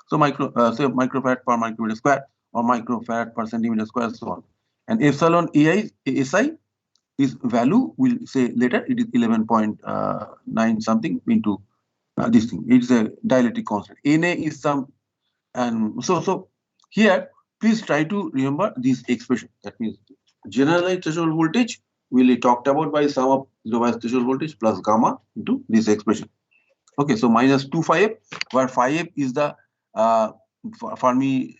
So say microfarad per micrometer square or microfarad per centimeter square, so on. And epsilon AI SI, this value will say later it is 11.9 something into this thing. It's a dielectric constant. Na is some, and so here please try to remember this expression. That means generalized threshold voltage will be talked about by sum of zero bias threshold voltage plus gamma into this expression. Okay, so minus 2 phi f, where phi f is the uh, Fermi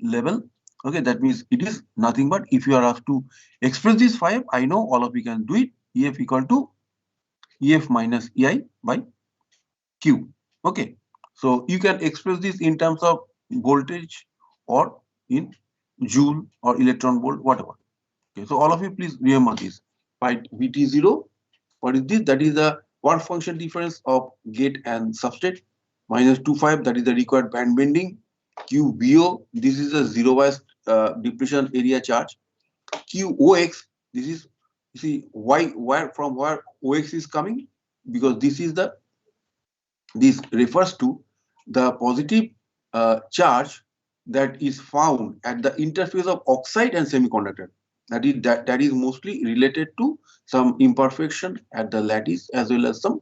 level. Okay, that means it is nothing but, if you are asked to express this phi f, I know all of you can do it. EF equal to EF minus EI by Q. Okay, so you can express this in terms of voltage or in joule or electron volt, whatever. Okay, so all of you please remember this. Find VT0. What is this? That is the work function difference of gate and substrate. Minus 25, that is the required band bending. QBO, this is a zero bias depletion area charge. QOX, this is, you see why, where from where OX is coming, because this refers to the positive charge that is found at the interface of oxide and semiconductor. That is mostly related to some imperfection at the lattice, as well as some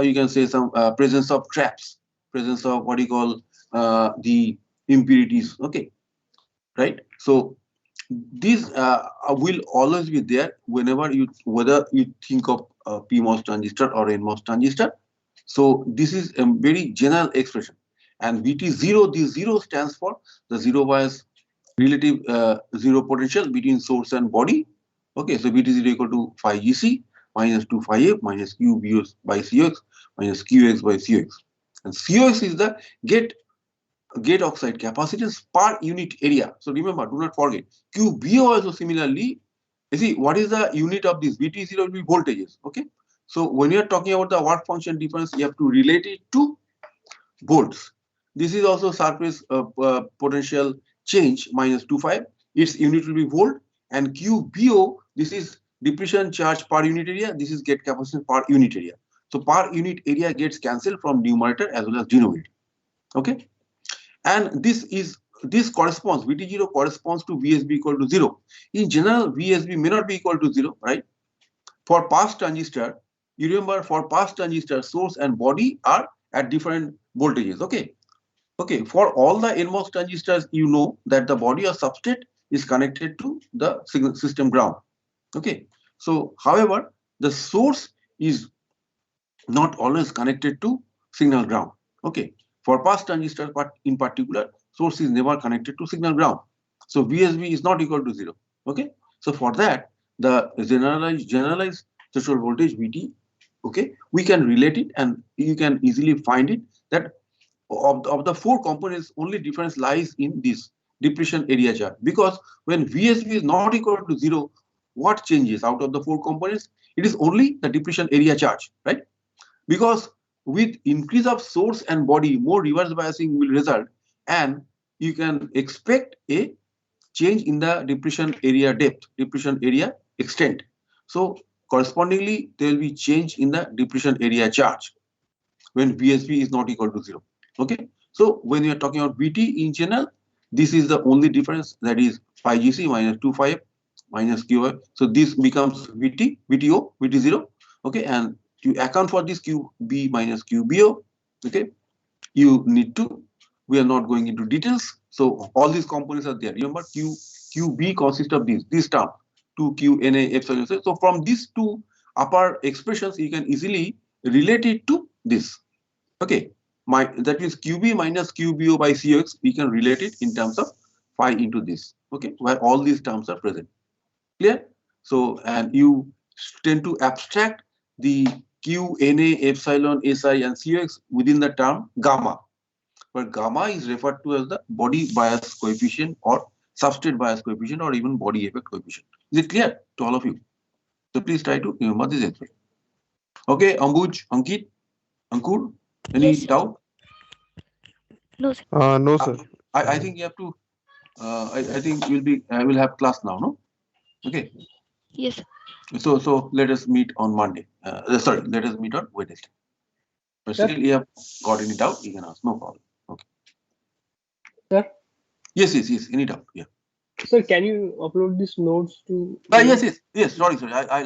you can say some presence of traps, presence of what you call the impurities. Okay, right? So these will always be there whenever whether you think of PMOS transistor or NMOS transistor. So this is a very general expression. And VT0, this zero stands for the zero bias relative zero potential between source and body. Okay, so VT0 equal to phi GC minus 2 phi F minus QBO by CX minus QX by CX. And CX is the gate oxide capacitance per unit area. So remember, do not forget. QBO also similarly, you see, what is the unit of this? VT0 will be voltages. Okay, so when you are talking about the work function difference, you have to relate it to volts. This is also surface potential change minus 25. Its unit will be volt. And QBO, this is depletion charge per unit area. This is gate capacitance per unit area. So per unit area gets cancelled from numerator as well as denominator. Okay, and this corresponds, VT0 corresponds to VSB equal to 0. In general, VSB may not be equal to 0, right? For past transistor, you remember, for past transistor, source and body are at different voltages. Okay, for all the NMOS transistors, you know that the body or substrate is connected to the signal system ground. Okay, so however, the source is not always connected to signal ground. Okay, for past transistor, but in particular, source is never connected to signal ground. So VSB is not equal to 0. Okay, so for that, the generalized threshold voltage VT, okay, we can relate it, and you can easily find it that of the four components, only difference lies in this depletion area charge. Because when VSB is not equal to 0, what changes out of the four components? It is only the depletion area charge, right? Because with increase of source and body, more reverse biasing will result, and you can expect a change in the depletion area depth, depletion area extent. So correspondingly, there will be change in the depletion area charge when VSB is not equal to 0. Okay, so when you are talking about VT in general, this is the only difference, that is phi GC minus 2 phi minus QI. So this becomes VTO, VT0. Okay, and to account for this QB minus QBO, okay, you need to, we are not going into details. So all these components are there. Remember, QB consists of this term, 2Q NA epsilon. So from these two upper expressions, you can easily relate it to this. Okay, that means QB minus QBO by CX, we can relate it in terms of phi into this. Okay, where all these terms are present. Clear? So, and you tend to abstract the Q, NA, epsilon, SI, and CX within the term gamma, where gamma is referred to as the body bias coefficient or substrate bias coefficient or even body effect coefficient. Is it clear to all of you? So please try to remember this expression. Okay, Ambuj, Ankit, Ankur, any Yes, sir. doubt? No, sir. No, sir. I think you have to. I think we'll have class now, no? Okay. Yes, sir. So let us meet on Monday. Sorry, let us meet on Wednesday. But still, you have got any doubt, you can ask. No problem. Okay. Sir, Yes, yes, yes. Any doubt? Yeah. sir, can you upload these notes to? Yes, yes, yes. Sorry, sorry. I